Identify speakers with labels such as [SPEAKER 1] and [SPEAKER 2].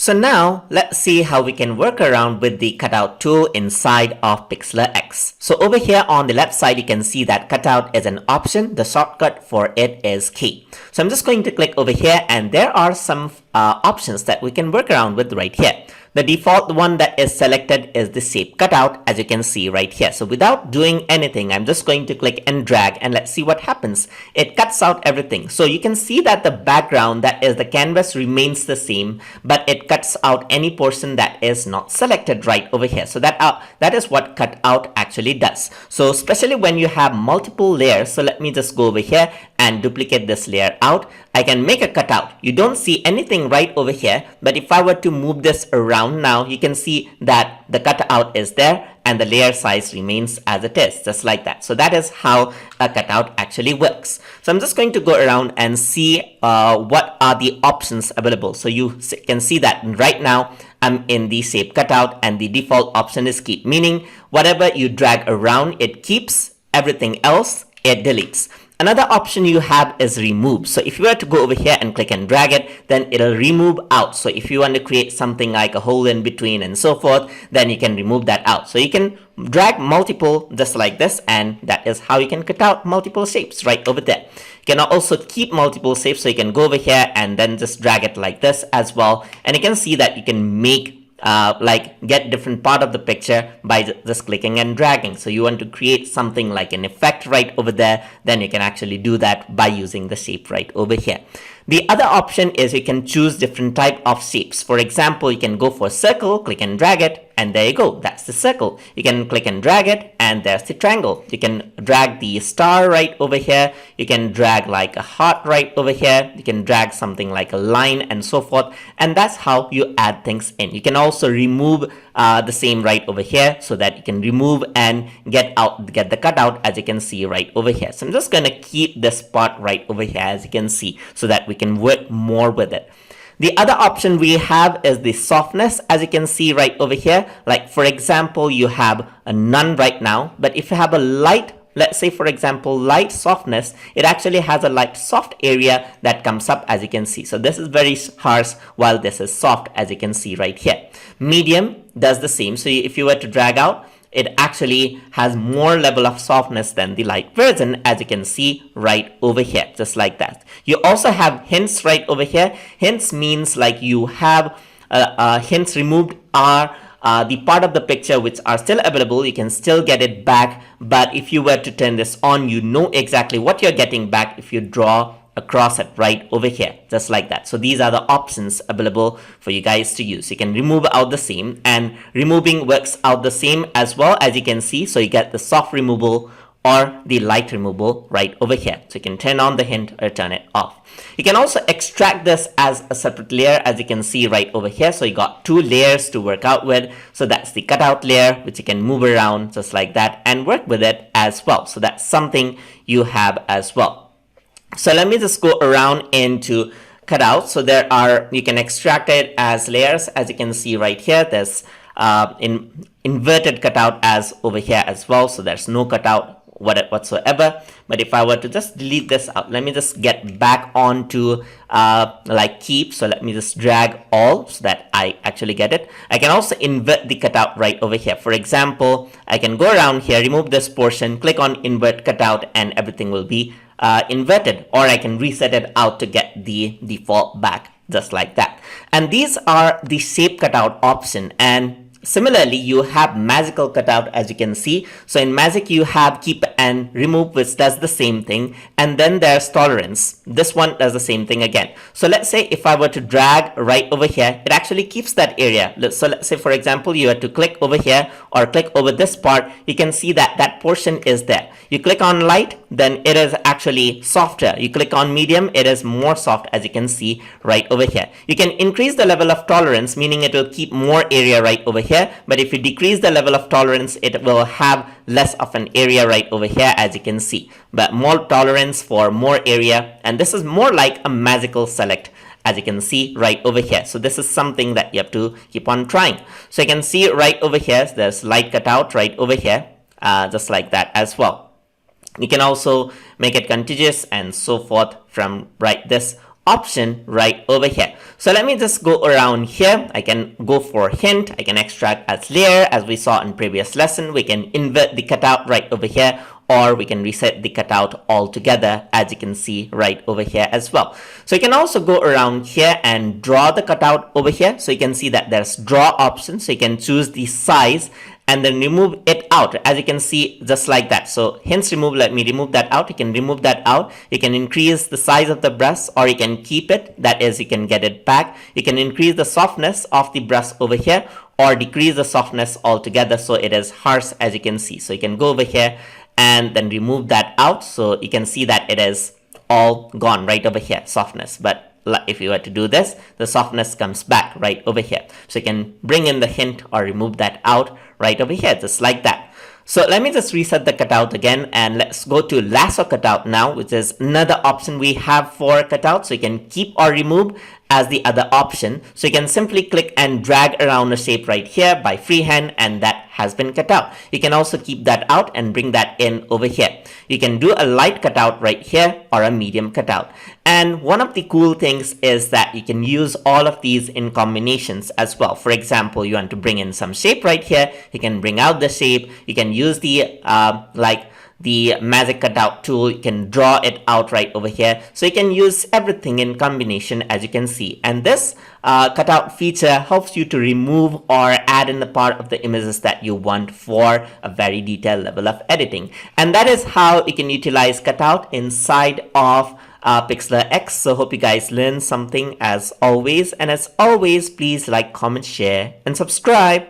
[SPEAKER 1] So now let's see how we can work around with the cutout tool inside of Pixlr X. So over here on the left side, you can see that cutout is an option. The shortcut for it is key. So I'm just going to click over here, and there are some options that we can work around with right here. The default one that is selected is the shape cutout, as you can see right here. So without doing anything, I'm just going to click and drag, and let's see what happens. It cuts out everything. So you can see that the background, that is the canvas, remains the same, but it cuts out any portion that is not selected right over here. So that is what cut out actually does. So especially when you have multiple layers, so let me just go over here and duplicate this layer out. I can make a cutout. You don't see anything right over here, but if I were to move this around now, you can see that the cutout is there and the layer size remains as it is, just like that. So that is how a cutout actually works. So I'm just going to go around and see what are the options available. So you can see that right now I'm in the shape cutout, and the default option is keep, meaning whatever you drag around, it keeps. Everything else, it deletes. Another option you have is remove. So if you were to go over here and click and drag it, then it'll remove out. So if you want to create something like a hole in between and so forth, then you can remove that out. So you can drag multiple just like this, and that is how you can cut out multiple shapes right over there. You can also keep multiple shapes, so you can go over here and then just drag it like this as well. And you can see that you can make get different part of the picture by just clicking and dragging. So you want to create something like an effect right over there, then you can actually do that by using the shape right over here. The other option is you can choose different type of shapes. For example, you can go for circle, click and drag it, and there you go, that's the circle. You can click and drag it, and there's the triangle. You can drag the star right over here. You can drag like a heart right over here. You can drag something like a line and so forth, and that's how you add things in. You can also remove the same right over here, so that you can remove and get the cutout, as you can see right over here. So I'm just going to keep this part right over here, as you can see, so that we can work more with it. The other option we have is the softness, as you can see right over here. Like for example, you have a none right now, but if you have a light, let's say for example light softness, it actually has a light soft area that comes up, as you can see. So this is very harsh, while this is soft, as you can see right here. Medium does the same. So if you were to drag out, it actually has more level of softness than the light version, as you can see right over here, just like that. You also have hints right over here. Hints means like you have hints removed are the part of the picture which are still available. You can still get it back, but if you were to turn this on, you know exactly what you're getting back if you draw across it right over here, just like that. So these are the options available for you guys to use. You can remove out the same, and removing works out the same as well, as you can see. So you get the soft removal or the light removal right over here. So you can turn on the hint or turn it off. You can also extract this as a separate layer, as you can see right over here. So you got two layers to work out with. So that's the cutout layer, which you can move around just like that and work with it as well. So that's something you have as well. So let me just go around into cutout. So you can extract it as layers, as you can see right here. There's inverted cutout as over here as well. So there's no cutout whatsoever. But if I were to just delete this out, let me just get back onto like keep. So let me just drag all so that I actually get it. I can also invert the cutout right over here. For example, I can go around here, remove this portion, click on invert cutout, and everything will be inverted, or I can reset it out to get the default back, just like that. And these are the shape cutout option. And similarly, you have magical cutout, as you can see. So in magic, you have keep and remove, which does the same thing. And then there's tolerance. This one does the same thing again. So let's say if I were to drag right over here, it actually keeps that area. So let's say, for example, you were to click over here or click over this part, you can see that that portion is there. You click on light, then it is actually softer. You click on medium, it is more soft, as you can see right over here. You can increase the level of tolerance, meaning it will keep more area right over here. But if you decrease the level of tolerance, it will have less of an area right over here, as you can see. But more tolerance for more area, and this is more like a magical select, as you can see right over here. So this is something that you have to keep on trying. So you can see right over here, there's light cutout right over here, just like that as well. You can also make it contiguous and so forth from right this option right over here. So let me just go around here. I can go for hint. I can extract as layer as we saw in previous lesson. We can invert the cutout right over here, or we can reset the cutout altogether, as you can see right over here as well. So you can also go around here and draw the cutout over here. So you can see that there's draw option. So you can choose the size and then remove it out, as you can see, just like that. So hence remove, let me remove that out. You can remove that out. You can increase the size of the brush, or you can keep it, that is, you can get it back. You can increase the softness of the brush over here, or decrease the softness altogether so it is harsh, as you can see. So you can go over here and then remove that out. So you can see that it is all gone right over here, softness. But if you were to do this, the softness comes back right over here. So you can bring in the hint or remove that out right over here, just like that. So let me just reset the cutout again, and let's go to lasso cutout now, which is another option we have for cutout. So you can keep or remove as the other option. So you can simply click and drag around a shape right here by freehand, and that has been cut out. You can also keep that out and bring that in over here. You can do a light cutout right here or a medium cutout. And one of the cool things is that you can use all of these in combinations as well. For example, you want to bring in some shape right here, you can bring out the shape. You can use the the magic cutout tool. You can draw it out right over here. So you can use everything in combination, as you can see. And this cutout feature helps you to remove or add in the part of the images that you want for a very detailed level of editing. And that is how you can utilize cutout inside of Pixlr X. So hope you guys learned something as always. And as always, please like, comment, share, and subscribe.